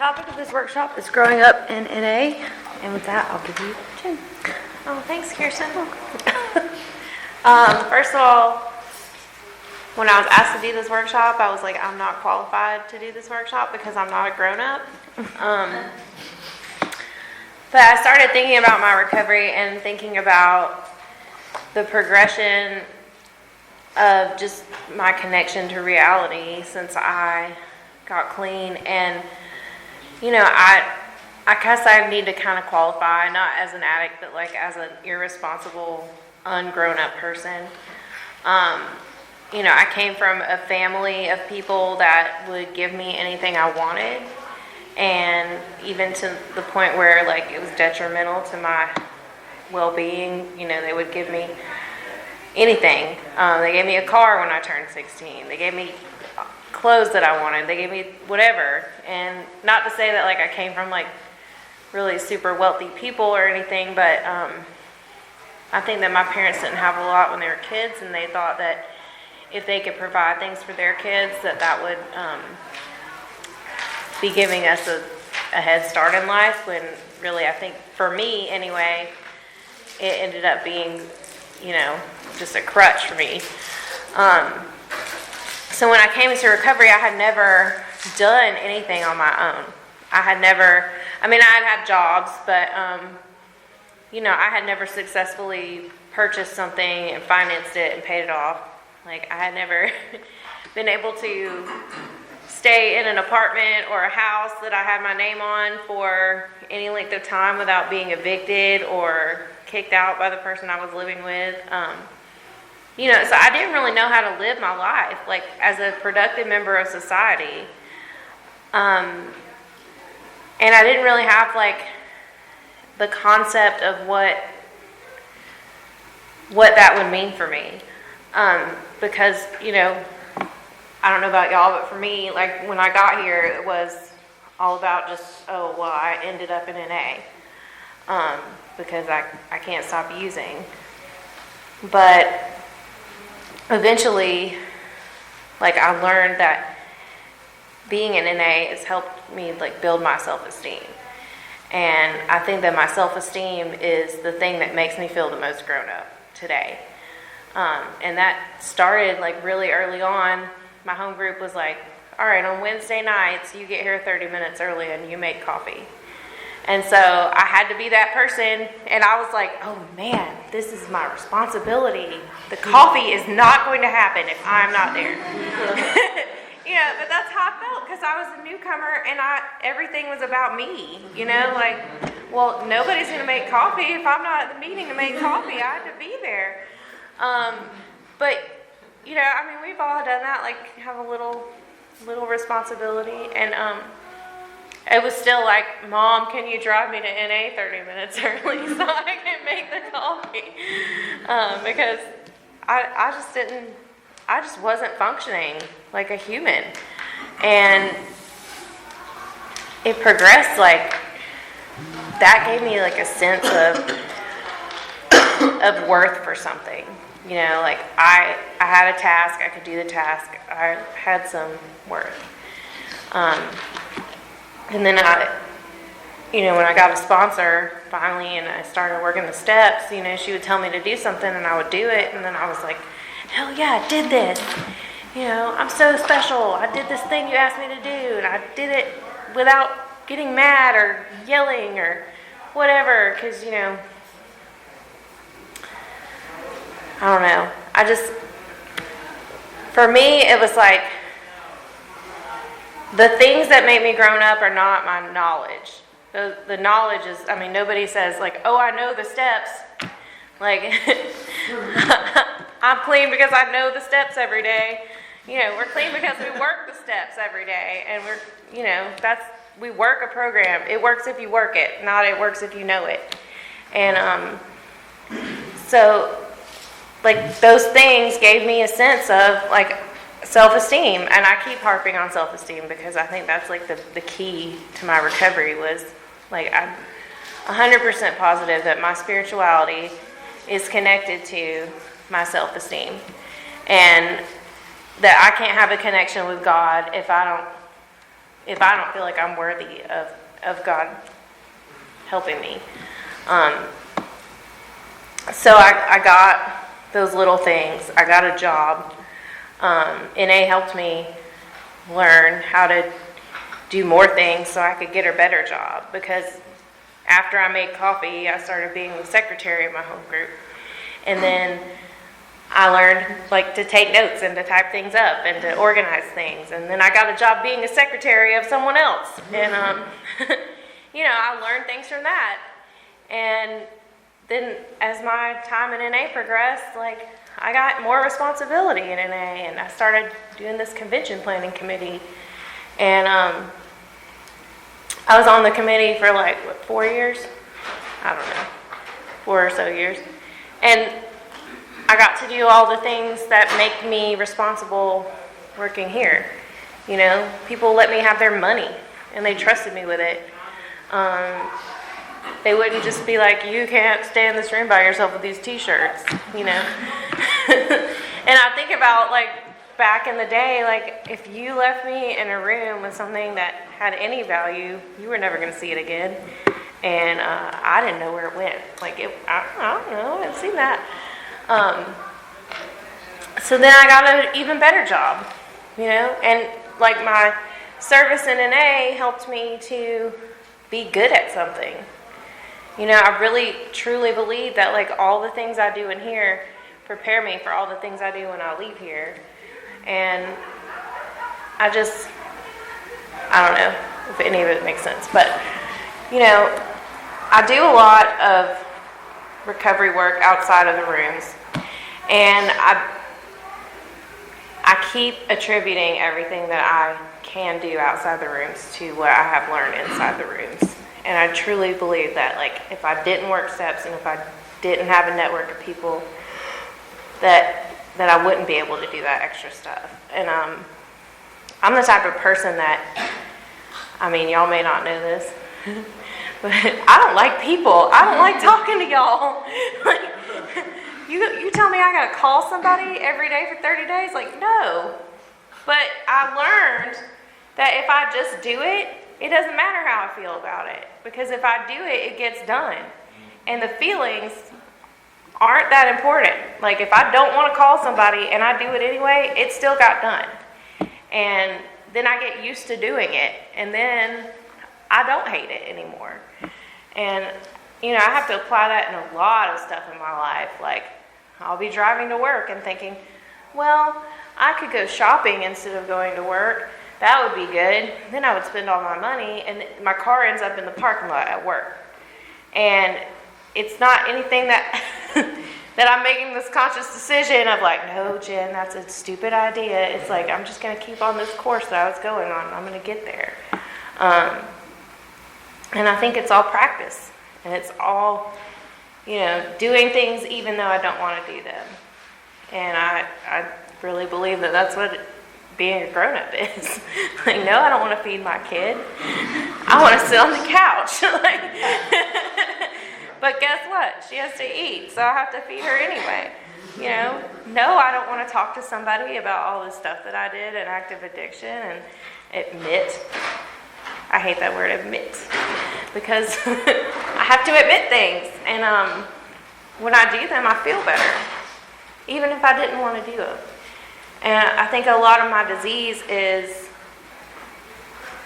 topic of this workshop is growing up in NA, and with that, I'll give you Jen. Oh, thanks, Kirsten. First of all, when I was asked to do this workshop, I was like, I'm not qualified to do this workshop because I'm not a grown-up. But I started thinking about my recovery and thinking about the progression of just my connection to reality since I got clean. And, you know, I guess I need to kind of qualify, not as an addict, but like as an irresponsible, ungrown-up person. You know, I came from a family of people that would give me anything I wanted, and even to the point where, like, it was detrimental to my well-being. You know, they would give me anything. They gave me a car when I turned 16. They gave me clothes that I wanted. They gave me whatever. And not to say that, like, I came from, like, really super wealthy people or anything, but I think that my parents didn't have a lot when they were kids, and they thought that if they could provide things for their kids, that would be giving us a head start in life, when really, I think, for me anyway, it ended up being, you know, just a crutch for me. So when I came into recovery, I had never done anything on my own. I had had jobs, but, you know, I had never successfully purchased something and financed it and paid it off. Like, I had never been able to stay in an apartment or a house that I had my name on for any length of time without being evicted or kicked out by the person I was living with. You know, so I didn't really know how to live my life, like, as a productive member of society. And I didn't really have, like, the concept of what that would mean for me. Because, you know, I don't know about y'all, but for me, like, when I got here, it was all about just, I ended up in NA. Because I can't stop using. But eventually, like, I learned that being in NA has helped me, like, build my self-esteem. And I think that my self-esteem is the thing that makes me feel the most grown up today. And that started, like, really early on. My home group was like, all right, on Wednesday nights, you get here 30 minutes early and you make coffee. And so I had to be that person, and I was like, oh man, this is my responsibility. The coffee is not going to happen if I'm not there. Yeah, but that's how I felt, because I was a newcomer, and everything was about me, you know, like, well, nobody's going to make coffee if I'm not at the meeting to make coffee. I had to be there. But, you know, I mean, we've all done that, like, have a little responsibility, and it was still like, Mom, can you drive me to NA 30 minutes early so I can make the coffee? Because I just wasn't functioning like a human. And it progressed, like, that gave me, like, a sense of worth for something. You know, like, I had a task, I could do the task, I had some worth. And then when I got a sponsor finally and I started working the steps, you know, she would tell me to do something and I would do it, and then I was like, hell yeah, I did this. You know, I'm so special. I did this thing you asked me to do, and I did it without getting mad or yelling or whatever, because, you know, I don't know. For me, it was like, the things that make me grown up are not my knowledge. The knowledge is, I mean, nobody says, like, oh, I know the steps. Like, I'm clean because I know the steps every day. You know, we're clean because we work the steps every day. And we work a program. It works if you work it, not it works if you know it. And so, like, those things gave me a sense of, like, self-esteem. And I keep harping on self-esteem because I think that's, like, the key to my recovery was, like, I'm 100% positive that my spirituality is connected to my self-esteem. And that I can't have a connection with God if I don't if I don't feel like I'm worthy of God helping me. So I got those little things. I got a job. NA helped me learn how to do more things so I could get a better job, because after I made coffee, I started being the secretary of my home group. And then I learned like to take notes and to type things up and to organize things. And then I got a job being a secretary of someone else. And, I learned things from that. And then as my time in NA progressed, like I got more responsibility in NA, and I started doing this convention planning committee. And I was on the committee for 4 years? I don't know, 4 or so years. And I got to do all the things that make me responsible working here. People let me have their money, and they trusted me with it. They wouldn't just be like, you can't stay in this room by yourself with these t-shirts, And I think about back in the day, if you left me in a room with something that had any value, you were never going to see it again. And I didn't know where it went. I don't know, I haven't seen that. So then I got an even better job, and my service in NA helped me to be good at something. I really truly believe that all the things I do in here prepare me for all the things I do when I leave here. And I don't know if any of it makes sense, but I do a lot of recovery work outside of the rooms, and I keep attributing everything that I can do outside the rooms to what I have learned inside the rooms. And I truly believe that if I didn't work steps and if I didn't have a network of people, that I wouldn't be able to do that extra stuff. And I'm the type of person that, y'all may not know this, but I don't like people. I don't like talking to y'all. You tell me I gotta call somebody every day for 30 days? No. But I learned that if I just do it, it doesn't matter how I feel about it. Because if I do it, it gets done. And the feelings aren't that important. If I don't want to call somebody and I do it anyway, it still got done. And then I get used to doing it. And then I don't hate it anymore. And, I have to apply that in a lot of stuff in my life. I'll be driving to work and thinking, well, I could go shopping instead of going to work. That would be good. Then I would spend all my money, and my car ends up in the parking lot at work. And it's not anything that that I'm making this conscious decision of no, Jen, that's a stupid idea. It's I'm just going to keep on this course that I was going on. I'm going to get there. And I think it's all practice. And it's all, doing things even though I don't want to do them. And I really believe that that's what being a grown-up is. No, I don't want to feed my kid. I want to sit on the couch. But guess what? She has to eat, so I have to feed her anyway. No, I don't want to talk to somebody about all the stuff that I did in active addiction and admit. I hate that word, admit, because I have to admit things. And when I do them, I feel better, even if I didn't want to do them. And I think a lot of my disease is,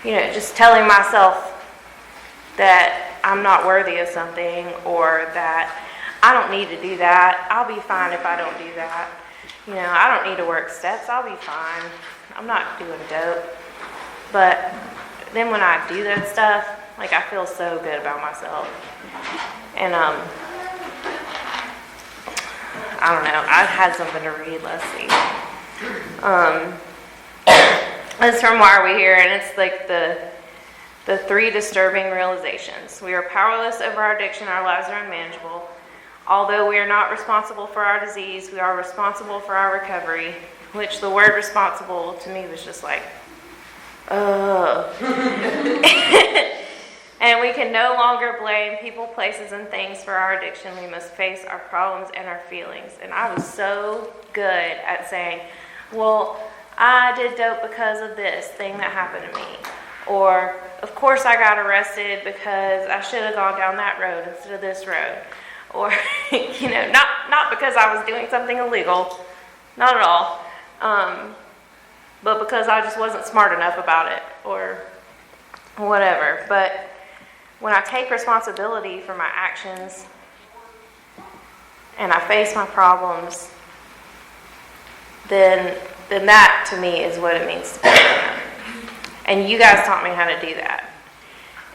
just telling myself that I'm not worthy of something, or that I don't need to do that. I'll be fine if I don't do that. I don't need to work steps. I'll be fine. I'm not doing dope. But then when I do that stuff, I feel so good about myself. And I don't know. I had something to read. Let's see. It's from Why Are We Here, and it's the 3 disturbing realizations. We are powerless over our addiction. Our lives are unmanageable. Although we are not responsible for our disease, we are responsible for our recovery, which the word responsible to me was just And we can no longer blame people, places, and things for our addiction. We must face our problems and our feelings. And I was so good at saying, well, I did dope because of this thing that happened to me. Or, of course I got arrested because I should have gone down that road instead of this road. Or, not because I was doing something illegal, not at all, but because I just wasn't smart enough about it, or whatever. But when I take responsibility for my actions and I face my problems, then that to me is what it means to be grown up. And you guys taught me how to do that.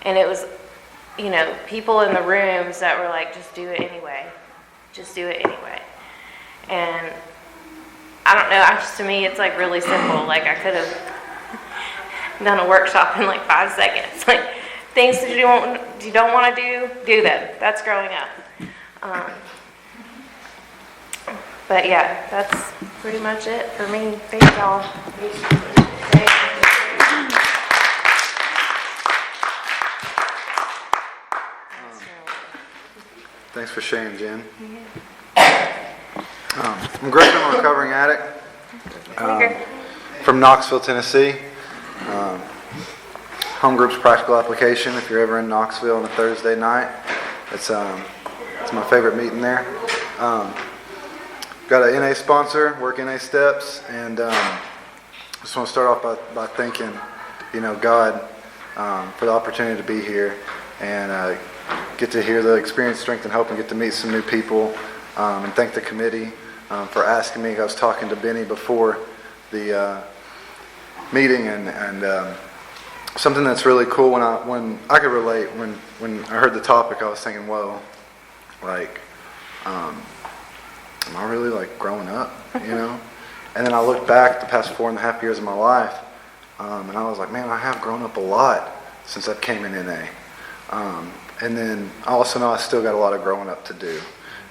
And it was, people in the rooms that were like, just do it anyway. Just do it anyway. And I don't know, to me it's like really simple. Like I could have done a workshop in like 5 seconds. Like things that you don't want to do them. That's growing up. But yeah, that's pretty much it for me. Thank y'all. Thanks for sharing, Jen. I'm Griffin, I'm a recovering addict from Knoxville, Tennessee. Home Group's Practical Application, if you're ever in Knoxville on a Thursday night. It's my favorite meeting there. Got an NA sponsor, work NA steps, and just want to start off by thanking, God for the opportunity to be here and get to hear the experience, strength, and hope, and get to meet some new people. And thank the committee for asking me. I was talking to Benny before the meeting, and something that's really cool when I could relate when I heard the topic, I was thinking, whoa, like, am I really like growing up, And then I looked back the past 4.5 years of my life, and I was like, man, I have grown up a lot since I came in NA. And then I also know I still got a lot of growing up to do,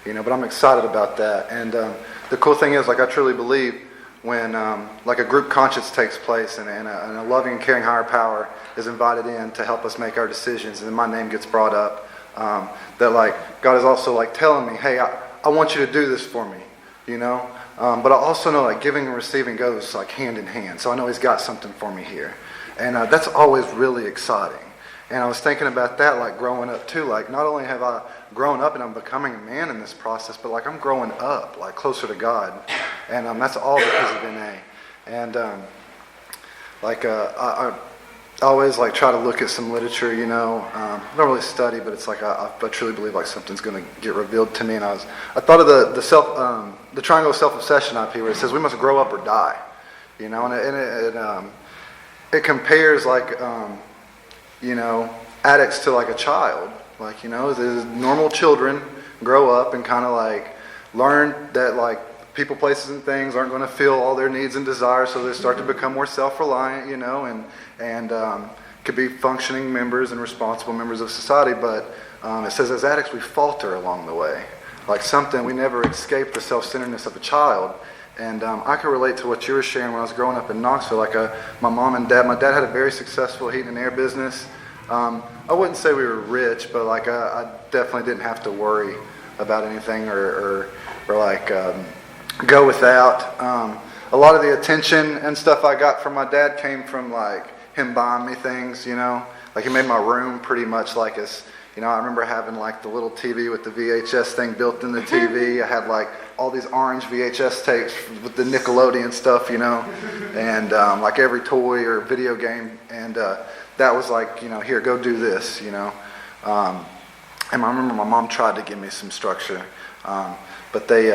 but I'm excited about that. And the cool thing is, like, I truly believe when like a group conscience takes place and a loving and caring higher power is invited in to help us make our decisions, and then my name gets brought up, that like God is also like telling me, hey, I want you to do this for me, but I also know like giving and receiving goes like hand in hand. So I know He's got something for me here, and that's always really exciting. And I was thinking about that, like growing up too. Like not only have I grown up and I'm becoming a man in this process, but like I'm growing up, like closer to God, and that's all because of NA. And I always like try to look at some literature, I don't really study, but it's like I truly believe like something's going to get revealed to me. And I thought of the triangle of self-obsession IP, where it says we must grow up or die, and it compares like addicts to like a child, like the normal children grow up and kind of like learn that like people, places, and things aren't going to fill all their needs and desires, so they start to become more self-reliant, and could be functioning members and responsible members of society. But it says as addicts we falter along the way, like something we never escape the self-centeredness of a child. And I can relate to what you were sharing when I was growing up in Knoxville. Like my mom and dad, my dad had a very successful heating and air business. I wouldn't say we were rich, but like I definitely didn't have to worry about anything or like go without. A lot of the attention and stuff I got from my dad came from like him buying me things, like he made my room pretty much like his. I remember having like the little TV with the VHS thing built in the TV. I had like all these orange VHS tapes with the Nickelodeon stuff, and like every toy or video game. And that was like, here, go do this, And I remember my mom tried to give me some structure, but they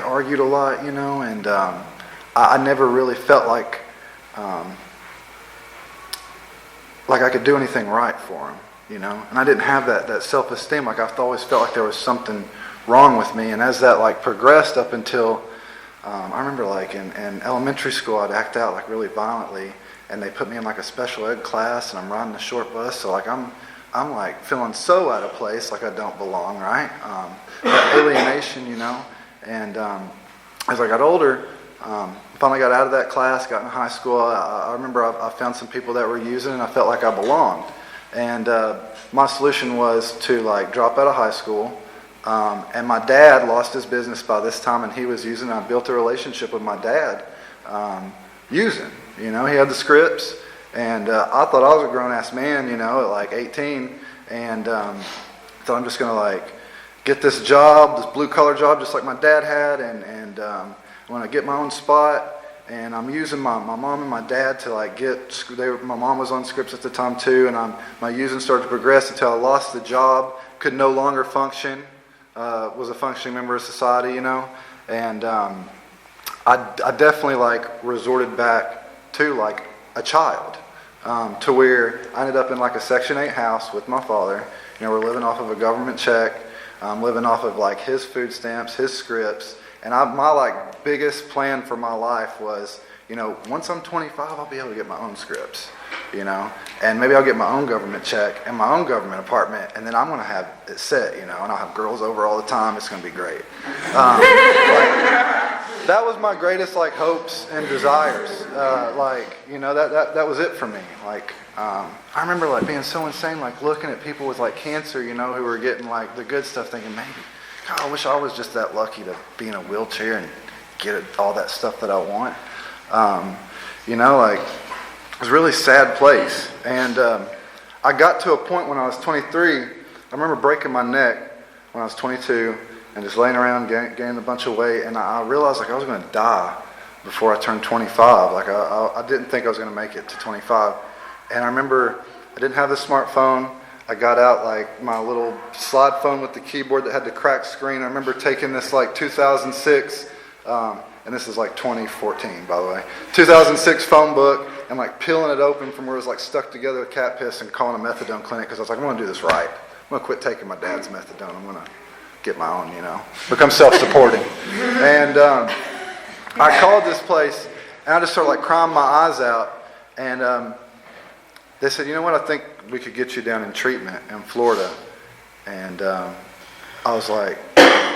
argued a lot, and I never really felt like I could do anything right for him, and I didn't have that self-esteem. Like I always felt like there was something wrong with me. And as that like progressed up until I remember like in elementary school, I'd act out like really violently, and they put me in like a special ed class, and I'm riding a short bus, so like I'm like feeling so out of place, like I don't belong, right? That alienation, and as I got older, finally got out of that class, got in high school. I remember I found some people that were using, and I felt like I belonged. And my solution was to like drop out of high school. And my dad lost his business by this time, and he was using. I built a relationship with my dad using. He had the scripts, And I thought I was a grown-ass man, you know, at like 18, and thought I'm just going to like get this job, this blue-collar job just like my dad had, and I'm going to get my own spot. And I'm using my mom and my dad to like my mom was on scripts at the time too, and my using started to progress until I lost the job, could no longer function, was a functioning member of society, you know. And I definitely like resorted back to like a child, to where I ended up in like a Section 8 house with my father. You know, we're living off of a government check, living off of like his food stamps, his scripts. And my like biggest plan for my life was, you know, once I'm 25, I'll be able to get my own scripts, you know, and maybe I'll get my own government check and my own government apartment, and then I'm going to have it set, you know, and I'll have girls over all the time. It's going to be great. That was my greatest like hopes and desires. Like, you know, that was it for me. Like, I remember like being so insane, like looking at people with like cancer, you know, who were getting like the good stuff, thinking, maybe, God, I wish I was just that lucky to be in a wheelchair and get all that stuff that I want. You know, like, it was a really sad place. And I got to a point when I was 23, I remember breaking my neck when I was 22 and just laying around gaining a bunch of weight. And I realized like I was going to die before I turned 25. Like I didn't think I was going to make it to 25. And I remember I didn't have the smartphone. I got out like my little slide phone with the keyboard that had the cracked screen. I remember taking this like 2006, and this is like 2014 by the way, 2006 phone book and like peeling it open from where it was like stuck together with cat piss and calling a methadone clinic because I was like, I'm going to do this right. I'm going to quit taking my dad's methadone. I'm going to get my own, you know, become self-supporting. And I called this place and I just started like crying my eyes out. And they said, you know what, I think we could get you down in treatment in Florida. And I was like,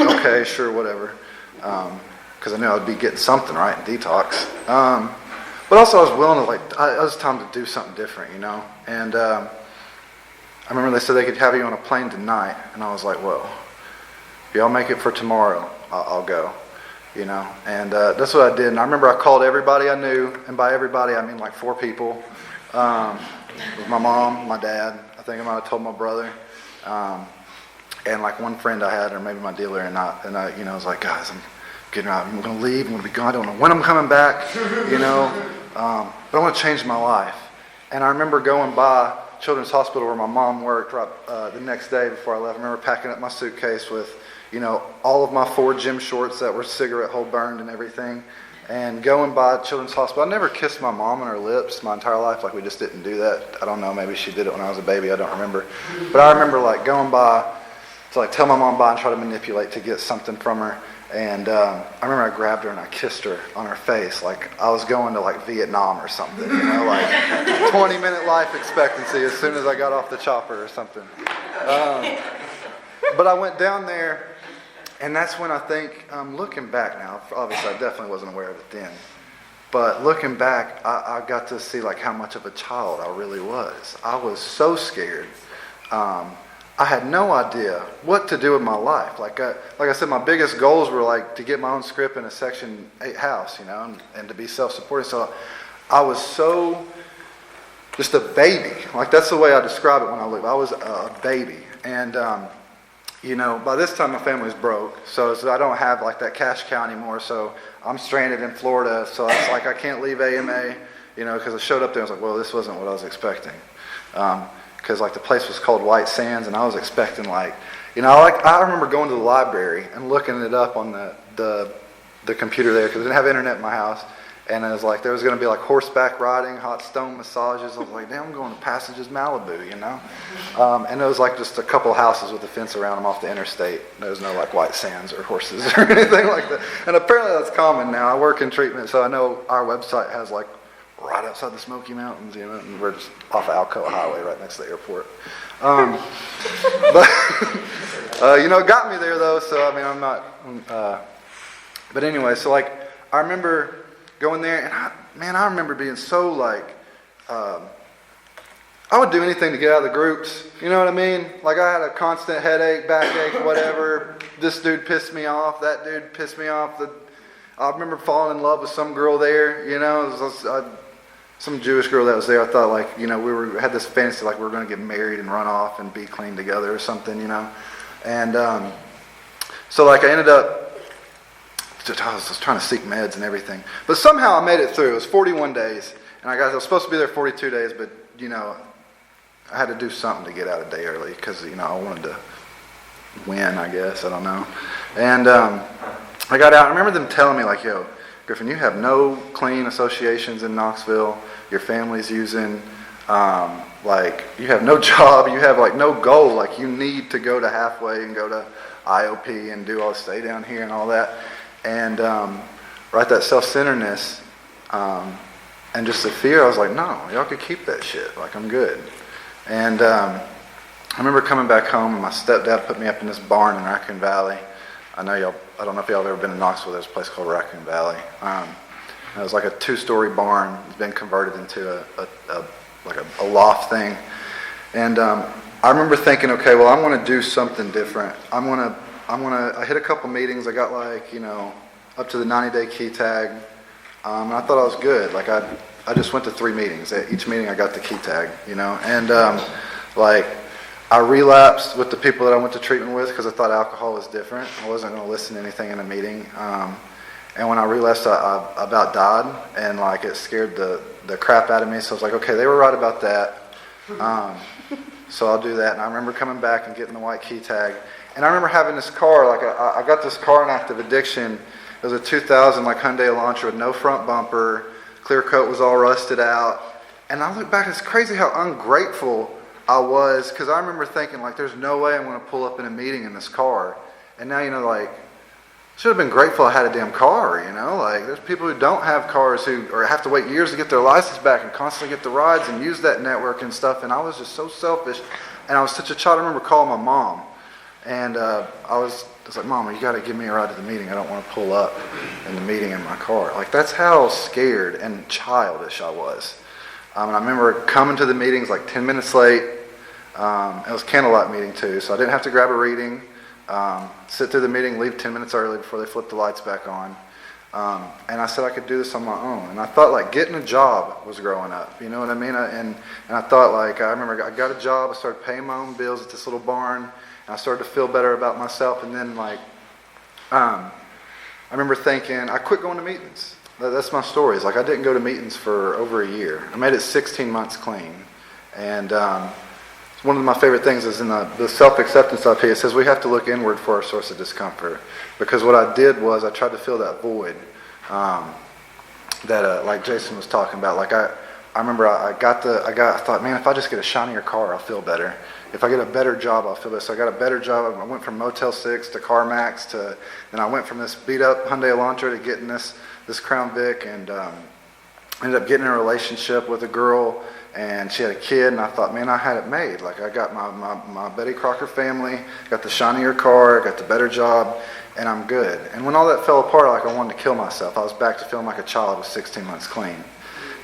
okay, sure, whatever. Because I knew I would be getting something, right, in detox. But also I was willing to, like, it was time to do something different, you know. And I remember they said they could have you on a plane tonight. And I was like, well, if y'all make it for tomorrow, I'll go, you know. And that's what I did. And I remember I called everybody I knew. And by everybody, I mean like 4 people. With my mom, my dad, I think I might have told my brother, and like one friend I had, or maybe my dealer, and I, you know, I was like, guys, I'm getting out, I'm going to leave, I'm going to be gone, I don't know when I'm coming back, you know, but I want to change my life. And I remember going by Children's Hospital where my mom worked right, the next day before I left. I remember packing up my suitcase with, you know, all of my 4 gym shorts that were cigarette hole burned and everything. And going by Children's Hospital, I never kissed my mom on her lips my entire life. Like, we just didn't do that. I don't know, maybe she did it when I was a baby, I don't remember. But I remember like going by to like tell my mom bye and try to manipulate to get something from her. And I remember I grabbed her and I kissed her on her face like I was going to like Vietnam or something, you know, like 20-minute life expectancy as soon as I got off the chopper or something. But I went down there. And that's when I think, looking back now, obviously I definitely wasn't aware of it then, but looking back, I got to see like how much of a child I really was. I was so scared. I had no idea what to do with my life. Like I said, my biggest goals were like to get my own script in a Section 8 house, you know, and to be self-supporting. So I was so just a baby. Like that's the way I describe it when I lived. I was a baby. And you know, by this time my family's broke, so I don't have like that cash cow anymore, so I'm stranded in Florida, so it's like I can't leave AMA, you know, because I showed up there and I was like, well, this wasn't what I was expecting. Because like the place was called White Sands, and I was expecting like, you know, I remember going to the library and looking it up on the computer there, because I didn't have internet in my house. And it was like, there was going to be like horseback riding, hot stone massages. I was like, damn, I'm going to Passages Malibu, you know? And it was like just a couple houses with a fence around them off the interstate. There was no like White Sands or horses or anything like that. And apparently that's common now. I work in treatment, so I know our website has like right outside the Smoky Mountains, you know, and we're just off of Alcoa Highway right next to the airport. But, you know, it got me there though, so I mean, I'm not, but anyway, so like, I remember going there, and I remember being so like, I would do anything to get out of the groups. You know what I mean? Like I had a constant headache, backache, whatever. This dude pissed me off. That dude pissed me off. I remember falling in love with some girl there. You know, some Jewish girl that was there. I thought like, you know, had this fantasy like we were going to get married and run off and be clean together or something, you know. And so like I ended up, I was just trying to seek meds and everything. But somehow I made it through. It was 41 days. And I was supposed to be there 42 days, but, you know, I had to do something to get out a day early because, you know, I wanted to win, I guess. I don't know. And I got out. I remember them telling me, like, yo, Griffin, you have no clean associations in Knoxville. Your family's using, like, you have no job. You have, like, no goal. Like, you need to go to Halfway and go to IOP and do all stay down here and all that. And right, that self-centeredness and just the fear, I was like, no, y'all could keep that shit. Like, I'm good. And I remember coming back home, and my stepdad put me up in this barn in Raccoon Valley. I don't know if y'all have ever been in Knoxville. There's a place called Raccoon Valley. It was like a 2-story barn. It's been converted into a loft thing. And I remember thinking, okay, well, I'm going to do something different. I hit a couple meetings. I got like, you know, up to the 90-day key tag. And I thought I was good. Like I just went to 3 meetings. At each meeting I got the key tag, you know. And like I relapsed with the people that I went to treatment with because I thought alcohol was different. I wasn't going to listen to anything in a meeting. And when I relapsed, I about died. And like it scared the crap out of me. So I was like, okay, they were right about that. So I'll do that. And I remember coming back and getting the white key tag. And I remember having this car, like I got this car in active addiction. It was a 2000 like Hyundai Elantra with no front bumper. Clear coat was all rusted out. And I look back, it's crazy how ungrateful I was, because I remember thinking like, there's no way I'm going to pull up in a meeting in this car. And now, you know, like, should have been grateful I had a damn car, you know? Like, there's people who don't have cars or have to wait years to get their license back and constantly get the rides and use that network and stuff. And I was just so selfish. And I was such a child. I remember calling my mom. And I was like, Mama, you got to give me a ride to the meeting. I don't want to pull up in the meeting in my car. Like, that's how scared and childish I was. And I remember coming to the meetings like 10 minutes late. It was a candlelight meeting too, so I didn't have to grab a reading, sit through the meeting, leave 10 minutes early before they flipped the lights back on. And I said I could do this on my own. And I thought like getting a job was growing up, you know what I mean? And I thought like, I remember I got a job, I started paying my own bills at this little barn, and I started to feel better about myself. And then like, I remember thinking, I quit going to meetings. That's my story. It's like I didn't go to meetings for over a year. I made it 16 months clean. And one of my favorite things is in the self-acceptance up here. It says we have to look inward for our source of discomfort. Because what I did was I tried to fill that void that like Jason was talking about. Like I remember I thought, man, if I just get a shinier car, I'll feel better. If I get a better job, I'll feel better. So I got a better job. I went from Motel 6 to CarMax then I went from this beat up Hyundai Elantra to getting this Crown Vic, and ended up getting in a relationship with a girl, and she had a kid, and I thought, man, I had it made. Like I got my Betty Crocker family, got the shinier car, got the better job, and I'm good. And when all that fell apart, like I wanted to kill myself. I was back to feeling like a child with 16 months clean.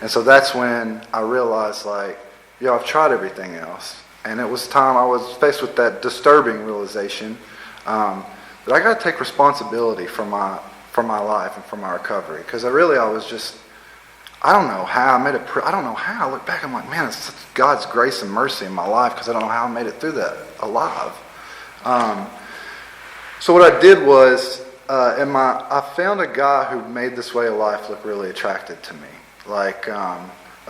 And so that's when I realized like, I've tried everything else. And it was time I was faced with that disturbing realization that I got to take responsibility for my life and for my recovery. Because I was just, I don't know how I don't know how. I look back, I'm like, man, it's such God's grace and mercy in my life, because I don't know how I made it through that alive. So what I did was, I found a guy who made this way of life look really attractive to me. Like, I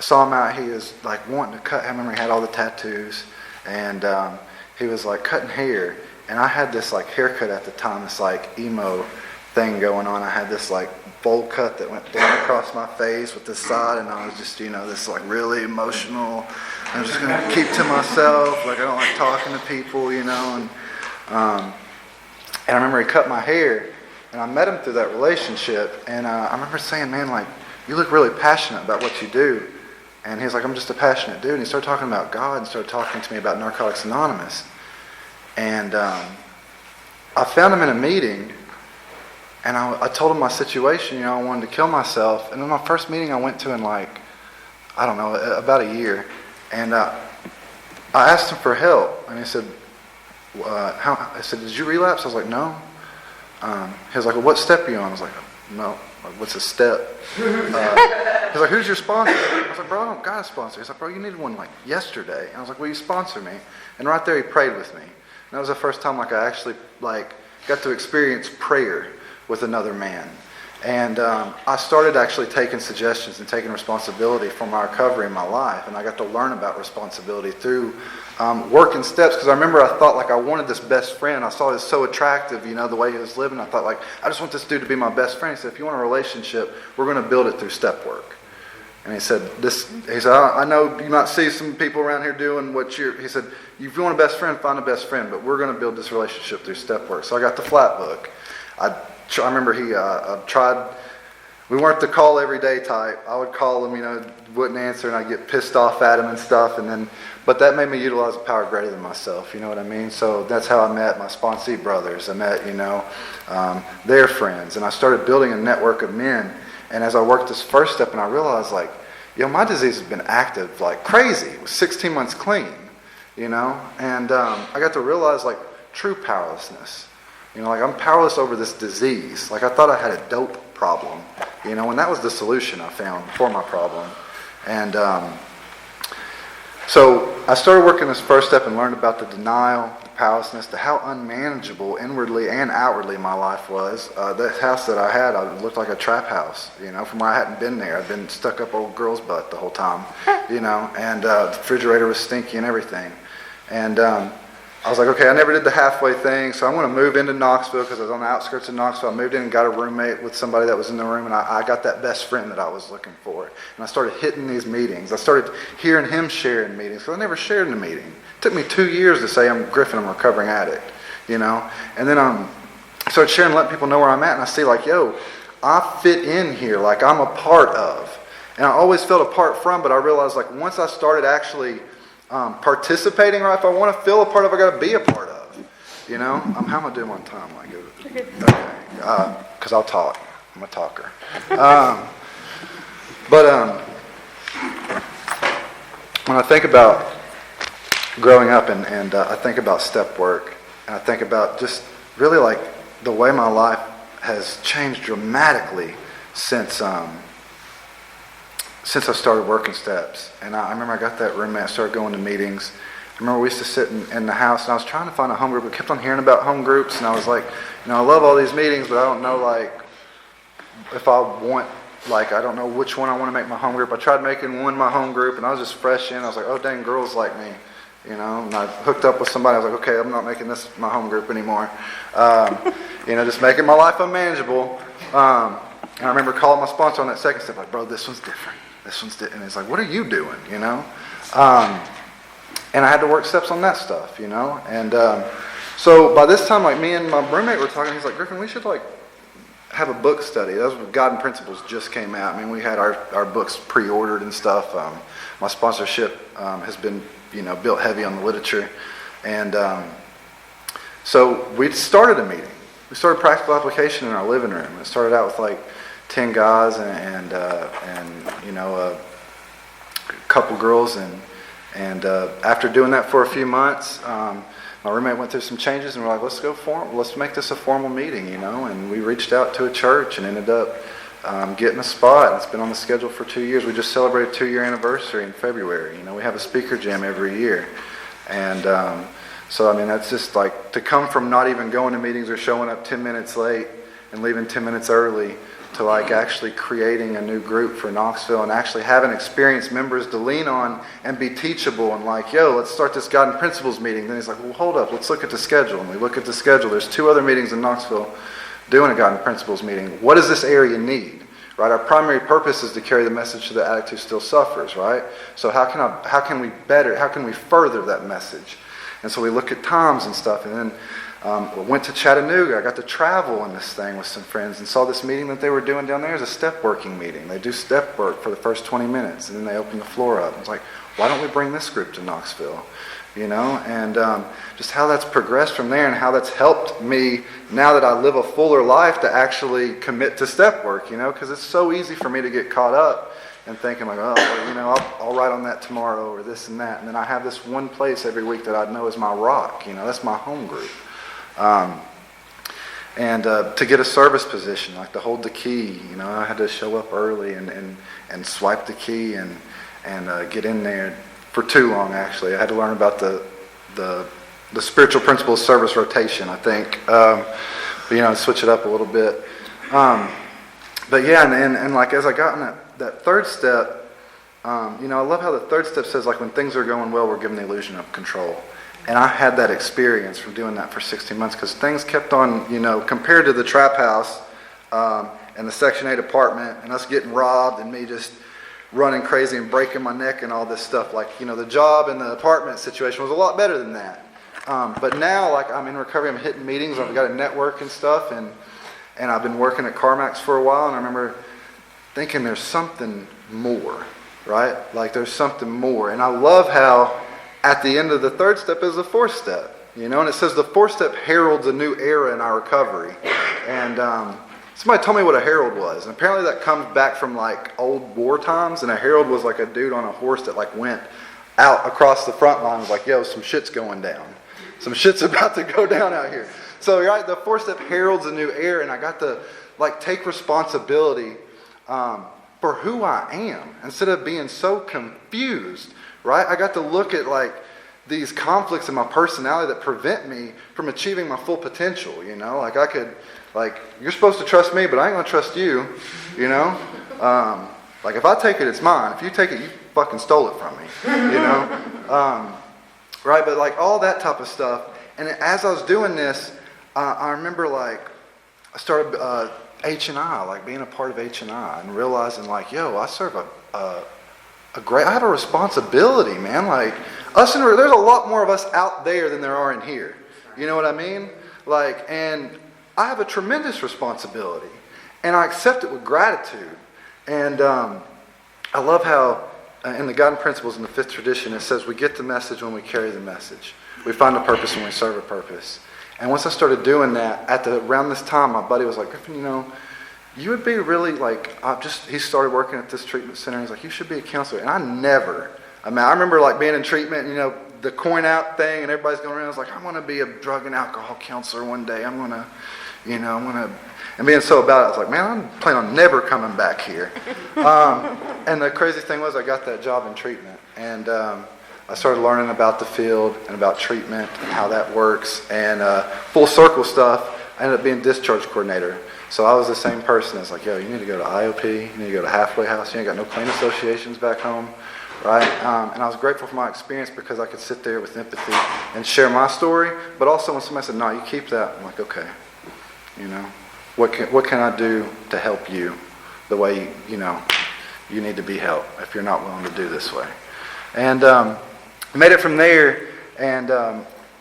saw him out, he was like wanting to cut, I remember he had all the tattoos, and he was like cutting hair, and I had this like haircut at the time, this like emo thing going on. I had this like bowl cut that went down across my face with this side, and I was just, this like really emotional. I'm just going to keep to myself, like I don't like talking to people, and I remember he cut my hair, and I met him through that relationship, and I remember saying, man, like, you look really passionate about what you do. And he's like, I'm just a passionate dude. And he started talking about God and started talking to me about Narcotics Anonymous. And I found him in a meeting, and I told him my situation, I wanted to kill myself. And then my first meeting I went to in like, I don't know, about a year. And I asked him for help. And he said, I said, did you relapse? I was like, no. He was like, well, what step are you on? I was like, no. Like, what's a step? He's like, who's your sponsor? I was like, bro, I don't got a sponsor. He's like, bro, you needed one like yesterday. And I was like, will you sponsor me? And right there he prayed with me. And that was the first time like I actually like got to experience prayer with another man. And I started actually taking suggestions and taking responsibility for my recovery in my life. And I got to learn about responsibility through working steps. Because I remember I thought like I wanted this best friend. I saw he was so attractive, the way he was living. I thought like, I just want this dude to be my best friend. He said, if you want a relationship, we're going to build it through step work. And he said, I know you might see some people around here doing he said, if you want a best friend, find a best friend. But we're going to build this relationship through step work. So I got the flat book. I remember he tried, we weren't the call every day type. I would call him, wouldn't answer, and I'd get pissed off at him and stuff. But that made me utilize a power greater than myself, you know what I mean? So that's how I met my sponsee brothers. I met, their friends. And I started building a network of men. And as I worked this first step, and I realized like, my disease has been active like crazy. It was 16 months clean, And I got to realize like true powerlessness. Like I'm powerless over this disease. Like I thought I had a dope problem, and that was the solution I found for my problem. And so I started working this first step and learned about the denial, the powerlessness, how unmanageable inwardly and outwardly my life was. The house that I had, it looked like a trap house, from where I hadn't been there. I'd been stuck up old girl's butt the whole time, and the refrigerator was stinky and everything. And I was like, okay, I never did the halfway thing, so I'm going to move into Knoxville because I was on the outskirts of Knoxville. I moved in and got a roommate with somebody that was in the room, and I got that best friend that I was looking for. And I started hitting these meetings. I started hearing him share in meetings because I never shared in a meeting. It took me 2 years to say, I'm Griffin, I'm a recovering addict, And then I started sharing, letting people know where I'm at, and I see like, I fit in here, like I'm a part of. And I always felt apart from, but I realized like once I started actually participating, or if I want to feel a part of, I got to be a part of. How am I doing on time? Like, okay, because I'll talk. I'm a talker. When I think about growing up and I think about step work, and I think about just really like the way my life has changed dramatically since I started working steps. And I remember I got that roommate, I started going to meetings. I remember we used to sit in the house, and I was trying to find a home group. I kept on hearing about home groups, and I was like, I love all these meetings, but I don't know, like, if I want, like, I don't know which one I want to make my home group. I tried making one my home group, and I was just fresh in. I was like, oh, dang, girls like me, And I hooked up with somebody. I was like, okay, I'm not making this my home group anymore. Just making my life unmanageable. And I remember calling my sponsor on that second step, like, bro, this one's different. This one's different. And he's like, what are you doing, And I had to work steps on that stuff, And so by this time, like, me and my roommate were talking. He's like, Griffin, we should, like, have a book study. That was when God and Principles just came out. I mean, we had our books pre-ordered and stuff. My sponsorship has been, built heavy on the literature. And so we started a meeting. We started practical application in our living room. It started out with, like, 10 guys and a couple girls. And after doing that for a few months, my roommate went through some changes, and we're like, let's make this a formal meeting, And we reached out to a church and ended up getting a spot. It's been on the schedule for 2 years. We just celebrated 2-year anniversary in February. We have a speaker jam every year. And so, I mean, that's just like to come from not even going to meetings or showing up 10 minutes late and leaving 10 minutes early to like actually creating a new group for Knoxville and actually having experienced members to lean on and be teachable and like, let's start this God and Principles meeting. Then he's like, well, hold up, let's look at the schedule. And we look at the schedule. There's 2 other meetings in Knoxville doing a God and Principles meeting. What does this area need? Right? Our primary purpose is to carry the message to the addict who still suffers, right? So how can we further that message? And so we look at times and stuff, and then we went to Chattanooga. I got to travel in this thing with some friends and saw this meeting that they were doing down there as a step working meeting. They do step work for the first 20 minutes, and then they open the floor up. It's like, why don't we bring this group to Knoxville? And just how that's progressed from there and how that's helped me now that I live a fuller life to actually commit to step work, because it's so easy for me to get caught up and thinking like, I'll write on that tomorrow or this and that. And then I have this one place every week that I know is my rock, that's my home group. And to get a service position, like to hold the key, you know, I had to show up early and swipe the key and get in there for too long, actually. I had to learn about the spiritual principle of service rotation, I think. But, you know, switch it up a little bit. But yeah, and like as I got in that third step, you know, I love how the third step says, like, when things are going well, we're given the illusion of control. And I had that experience from doing that for 16 months because things kept on, you know, compared to the trap house and the Section 8 apartment and us getting robbed and me just running crazy and breaking my neck and all this stuff. Like, you know, the job and the apartment situation was a lot better than that. But now, like, I'm in recovery, I'm hitting meetings, I've got a network and stuff, and I've been working at CarMax for a while, and I remember thinking there's something more, right? Like, there's something more. And I love how at the end of the third step is the fourth step, you know, and it says the fourth step heralds a new era in our recovery. And somebody told me what a herald was, and apparently that comes back from like old war times, and a herald was like a dude on a horse that like went out across the front line, was like, yo, some shit's going down. Some shit's about to go down out here. So, right, the fourth step heralds a new era, and I got to like take responsibility for who I am instead of being so confused. Right? I got to look at like these conflicts in my personality that prevent me from achieving my full potential, you know? Like I could, like, you're supposed to trust me, but I ain't gonna trust you, you know? Like if I take it, it's mine. If you take it, you fucking stole it from me, you know? Right? But like all that type of stuff. And as I was doing this, I remember like I started H&I, like being a part of H&I and realizing like, yo, I serve I have a responsibility, man. Like there's a lot more of us out there than there are in here. You know what I mean? Like, and I have a tremendous responsibility, and I accept it with gratitude. And I love how in the guiding principles in the fifth tradition it says we get the message when we carry the message. We find a purpose when we serve a purpose. And once I started doing that, around this time, my buddy was like, Griffin, you know, you would be really like, he started working at this treatment center. He's like, you should be a counselor. And I remember like being in treatment, you know, the coin out thing, and everybody's going around. I was like, I want to be a drug and alcohol counselor one day. And being so about it, I was like, man, I'm planning on never coming back here. And the crazy thing was I got that job in treatment. And I started learning about the field and about treatment and how that works. And full circle stuff, I ended up being discharge coordinator. So I was the same person that's like, yo, you need to go to IOP, you need to go to Halfway House, you ain't got no clean associations back home, right? And I was grateful for my experience because I could sit there with empathy and share my story, but also when somebody said, no, you keep that, I'm like, okay, you know, what can I do to help you the way, you know, you need to be helped if you're not willing to do this way. And made it from there, and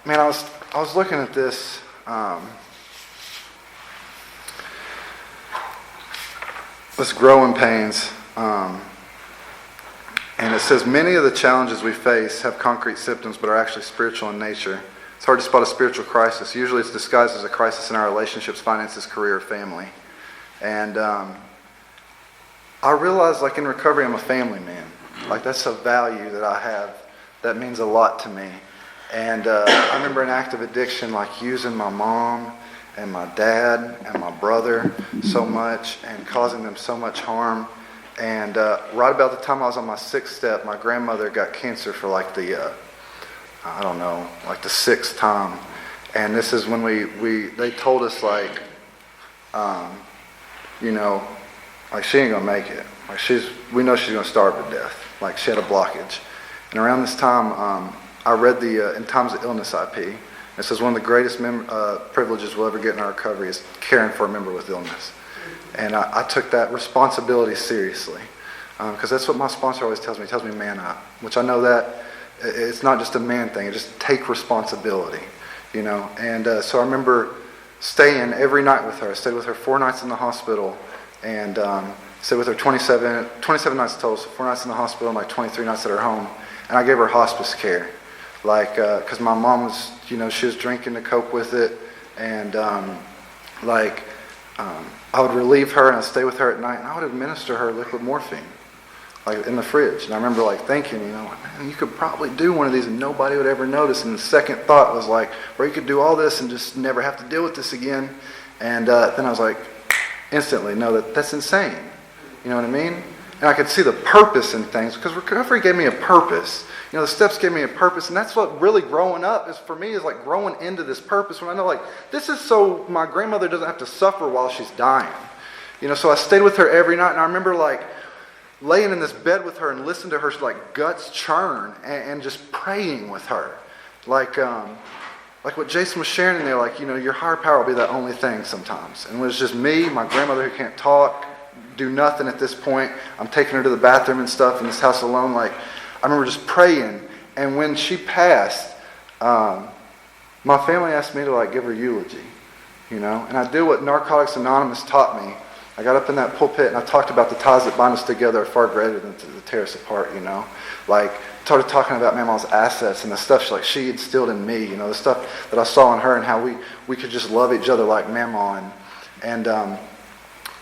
man, I was looking at this, this growing pains, and it says many of the challenges we face have concrete symptoms but are actually spiritual in nature. It's hard to spot a spiritual crisis. Usually it's disguised as a crisis in our relationships, finances, career, family. And I realized, like in recovery, I'm a family man. Like that's a value that I have that means a lot to me. And I remember in active addiction, like using my mom and my dad and my brother so much and causing them so much harm. And right about the time I was on my sixth step, my grandmother got cancer for like the, like the sixth time. And this is when they told us like, you know, like she ain't gonna make it. Like we know she's gonna starve to death. Like she had a blockage. And around this time, I read the In Times of Illness IP. It says one of the greatest privileges we'll ever get in our recovery is caring for a member with illness. And I took that responsibility seriously because that's what my sponsor always tells me. He tells me man up, which I know that it's not just a man thing. It just take responsibility, you know. And so I remember staying every night with her. I stayed with her 4 nights in the hospital and stayed with her 27 nights total, so 4 nights in the hospital and like 23 nights at her home. And I gave her hospice care. Like, because my mom was, you know, she was drinking to cope with it, and I would relieve her and I'd stay with her at night, and I would administer her liquid morphine, like in the fridge. And I remember like thinking, you know, man, you could probably do one of these and nobody would ever notice. And the second thought was like, or you could do all this and just never have to deal with this again. And then I was like, instantly, no, that's insane. You know what I mean? And I could see the purpose in things because recovery gave me a purpose. You know, the steps gave me a purpose, and that's what really growing up is for me, is like growing into this purpose when I know, like, this is so my grandmother doesn't have to suffer while she's dying. You know, so I stayed with her every night, and I remember like laying in this bed with her and listening to her like guts churn and just praying with her. Like what Jason was sharing in there, like, you know, your higher power will be that only thing sometimes. And it was just me, my grandmother who can't talk, do nothing at this point. I'm taking her to the bathroom and stuff in this house alone. Like, I remember just praying. And when she passed, my family asked me to like give her eulogy, you know. And I did what Narcotics Anonymous taught me. I got up in that pulpit and I talked about the ties that bind us together are far greater than to tear us apart, you know. Like, started talking about Mama's assets and the stuff she instilled in me, you know, the stuff that I saw in her and how we could just love each other like Mama. And I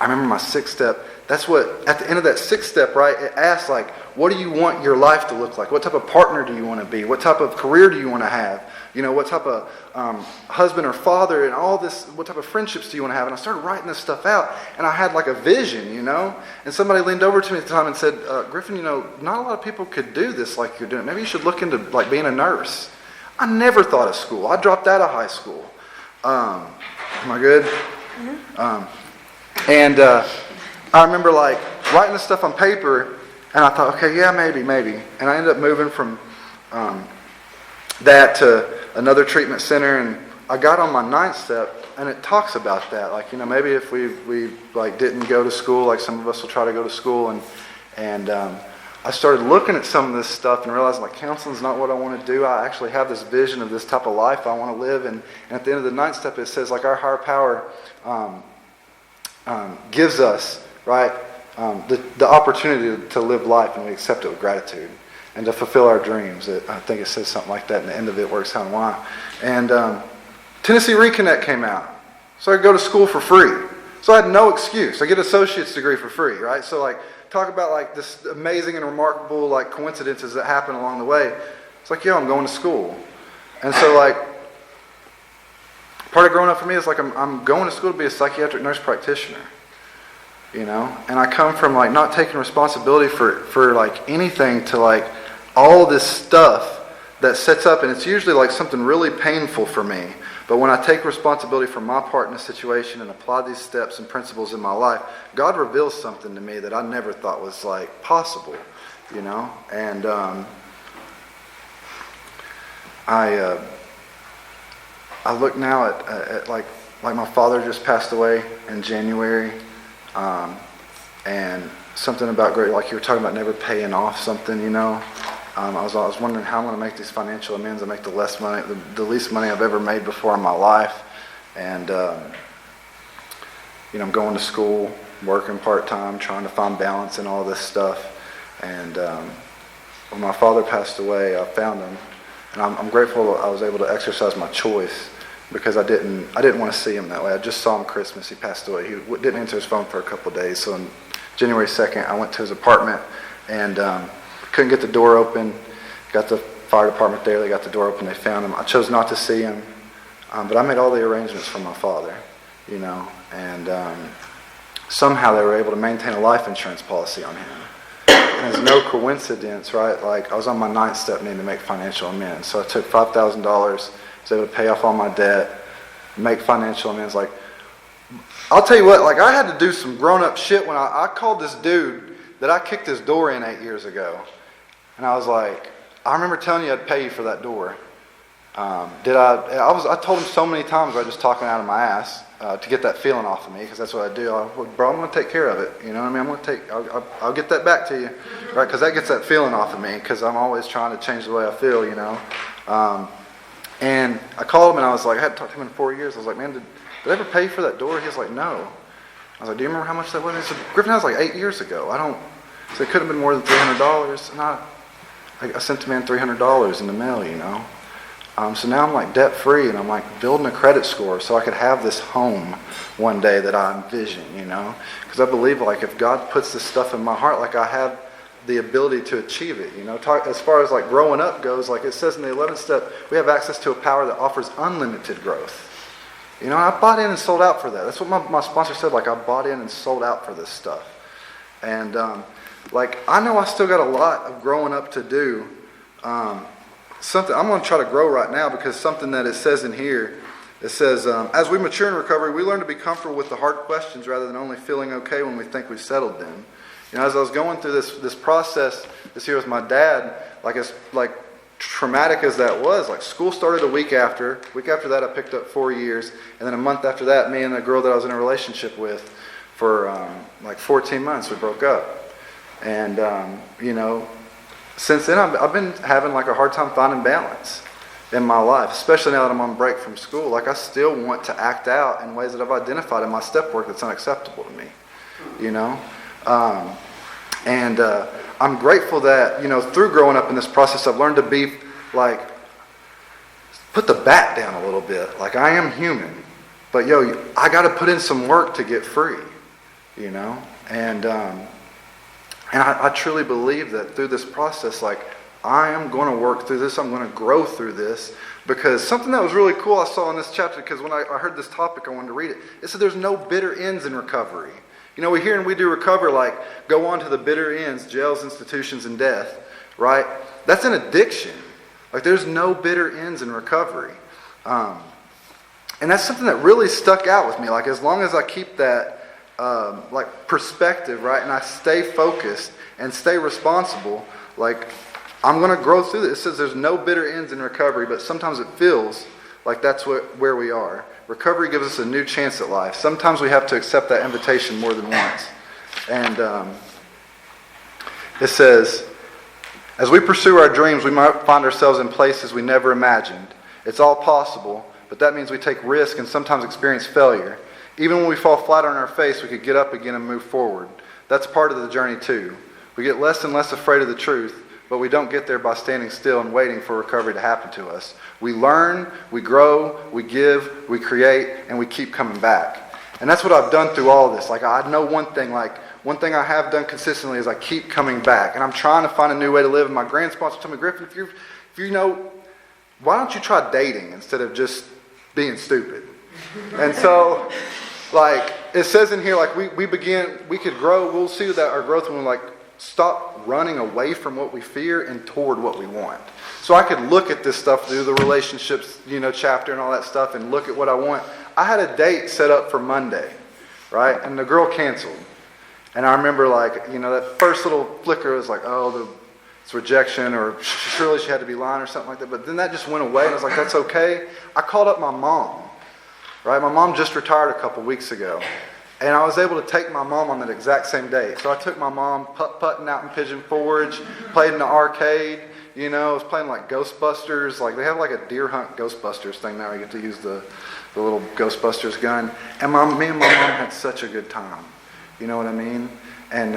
remember my 6th step. That's what, at the end of that 6th step, right, it asks, like, what do you want your life to look like? What type of partner do you want to be? What type of career do you want to have? You know, what type of husband or father and all this, what type of friendships do you want to have? And I started writing this stuff out, and I had like a vision, you know? And somebody leaned over to me at the time and said, Griffin, you know, not a lot of people could do this like you're doing. Maybe you should look into like being a nurse. I never thought of school. I dropped out of high school. Am I good? Mm-hmm. And I remember like writing this stuff on paper, and I thought, okay, yeah, maybe. And I ended up moving from that to another treatment center, and I got on my 9th step, and it talks about that. Like, you know, maybe if we like didn't go to school, like some of us will try to go to school, and I started looking at some of this stuff and realizing like counseling's not what I want to do. I actually have this vision of this type of life I want to live, and at the end of the 9th step it says like our higher power gives us, right, the opportunity to live life, and we accept it with gratitude and to fulfill our dreams. I think it says something like that, and the end of it works out why. And Tennessee Reconnect came out, so I could go to school for free. So I had no excuse. I get an associate's degree for free, right? So like, talk about like this amazing and remarkable like coincidences that happen along the way. It's like, yo, I'm going to school. And so like, part of growing up for me is like I'm going to school to be a psychiatric nurse practitioner, you know? And I come from like not taking responsibility for like anything to like all this stuff that sets up, and it's usually like something really painful for me. But when I take responsibility for my part in a situation and apply these steps and principles in my life, God reveals something to me that I never thought was like possible, you know? And I look now at like my father just passed away in January, and something about great, like you were talking about never paying off something, you know. I was wondering how I'm going to make these financial amends. I make the least money I've ever made before in my life, and you know, I'm going to school, working part-time, trying to find balance in all this stuff. And when my father passed away, I found him, and I'm grateful I was able to exercise my choice, because I didn't want to see him that way. I just saw him Christmas. He passed away. He didn't answer his phone for a couple of days. So on January 2nd, I went to his apartment and couldn't get the door open. Got the fire department there. They got the door open. They found him. I chose not to see him, but I made all the arrangements for my father, you know. And somehow they were able to maintain a life insurance policy on him. And it's no coincidence, right? Like, I was on my 9th step needing to make financial amends. So I took $5,000, was able to pay off all my debt, make financial amends. Like, I'll tell you what, like, I had to do some grown-up shit when I called this dude that I kicked his door in 8 years ago. And I was like, I remember telling you I'd pay you for that door. I told him so many times I was just talking out of my ass to get that feeling off of me, because that's what I do. Bro, I'm going to take care of it. You know what I mean? I'll get that back to you, right? Because that gets that feeling off of me, because I'm always trying to change the way I feel, you know. And I called him, and I was like, I hadn't talked to him in 4 years. I was like, man, did I ever pay for that door? He was like, no. I was like, do you remember how much that was? He said, Griffin, that was like 8 years ago. So it couldn't have been more than $300. And I sent the man $300 in the mail, you know. So now I'm like debt free, and I'm like building a credit score so I could have this home one day that I envision, you know. Because I believe like if God puts this stuff in my heart, like I have the ability to achieve it, you know. As far as like growing up goes, like it says in the 11th step, we have access to a power that offers unlimited growth. You know, I bought in and sold out for that. That's what my sponsor said, like I bought in and sold out for this stuff. And like I know I still got a lot of growing up to do. Something I'm going to try to grow right now, because something that it says in here, it says, as we mature in recovery, we learn to be comfortable with the hard questions rather than only feeling okay when we think we've settled them. You know, as I was going through this process this year with my dad, as traumatic as that was, like school started a week after. Week after that, I picked up 4 years, and then a month after that, me and the girl that I was in a relationship with for 14 months, we broke up. And you know, since then I've been having like a hard time finding balance in my life, especially now that I'm on break from school. Like I still want to act out in ways that I've identified in my step work that's unacceptable to me. You know, and I'm grateful that, you know, through growing up in this process, I've learned to be like, put the bat down a little bit. Like I am human, but I got to put in some work to get free, you know? And I truly believe that through this process, like I am going to work through this. I'm going to grow through this, because something that was really cool I saw in this chapter, because when I heard this topic, I wanted to read it. It said there's no bitter ends in recovery. You know, we hear and we do recover, like, go on to the bitter ends, jails, institutions, and death, right? That's an addiction. Like, there's no bitter ends in recovery. And that's something that really stuck out with me. Like, as long as I keep that, perspective, right, and I stay focused and stay responsible, like, I'm going to grow through this. It says there's no bitter ends in recovery, but sometimes it feels like that's where we are. Recovery gives us a new chance at life. Sometimes we have to accept that invitation more than once. And it says, as we pursue our dreams, we might find ourselves in places we never imagined. It's all possible, but that means we take risk and sometimes experience failure. Even when we fall flat on our face, we could get up again and move forward. That's part of the journey too. We get less and less afraid of the truth, but we don't get there by standing still and waiting for recovery to happen to us. We learn, we grow, we give, we create, and we keep coming back. And that's what I've done through all of this. Like, I know one thing I have done consistently is I keep coming back. And I'm trying to find a new way to live. And my grand sponsor told me, Griffin, if you know, why don't you try dating instead of just being stupid? And so, like, it says in here, like, we could grow. We'll see that our growth when we, like, stop running away from what we fear and toward what we want. So I could look at this stuff through the relationships, you know, chapter and all that stuff, and look at what I want. I had a date set up for Monday, right? And the girl canceled. And I remember, like, you know, that first little flicker was like, oh, it's rejection, or surely she had to be lying or something like that. But then that just went away, and I was like, that's okay. I called up my mom, right? My mom just retired a couple weeks ago. And I was able to take my mom on that exact same date. So I took my mom putt-putting out in Pigeon Forge, played in the arcade, you know, I was playing like Ghostbusters. Like, they have like a deer hunt Ghostbusters thing now. You get to use the little Ghostbusters gun. And me and my mom had such a good time. You know what I mean? And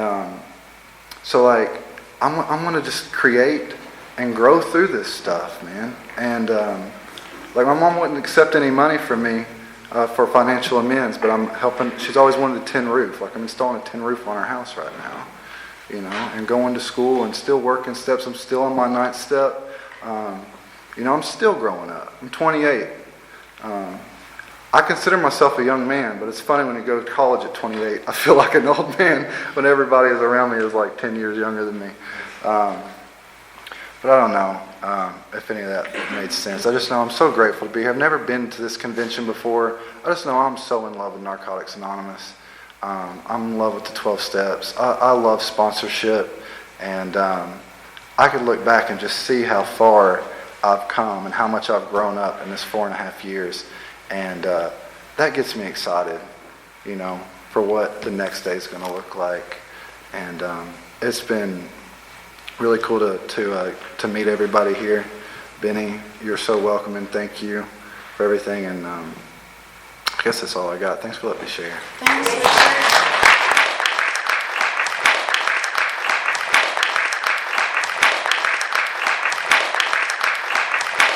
so, like, I'm going to just create and grow through this stuff, man. And, like, my mom wouldn't accept any money from me for financial amends, but I'm helping. She's always wanted a tin roof. Like, I'm installing a tin roof on our house right now, you know, and going to school and still working steps. I'm still on my 9th step. You know, I'm still growing up. I'm 28. I consider myself a young man, but it's funny when you go to college at 28, I feel like an old man when everybody is around me is like 10 years younger than me. But I don't know if any of that made sense. I just know I'm so grateful to be here. I've never been to this convention before. I just know I'm so in love with Narcotics Anonymous. I'm in love with the 12 steps. I love sponsorship. And I could look back and just see how far I've come and how much I've grown up in this 4.5 years. And that gets me excited, you know, for what the next day is going to look like. And it's been really cool to meet everybody here. Benny, you're so welcome, and thank you for everything. And I guess that's all I got. Thanks for letting me share. Thanks.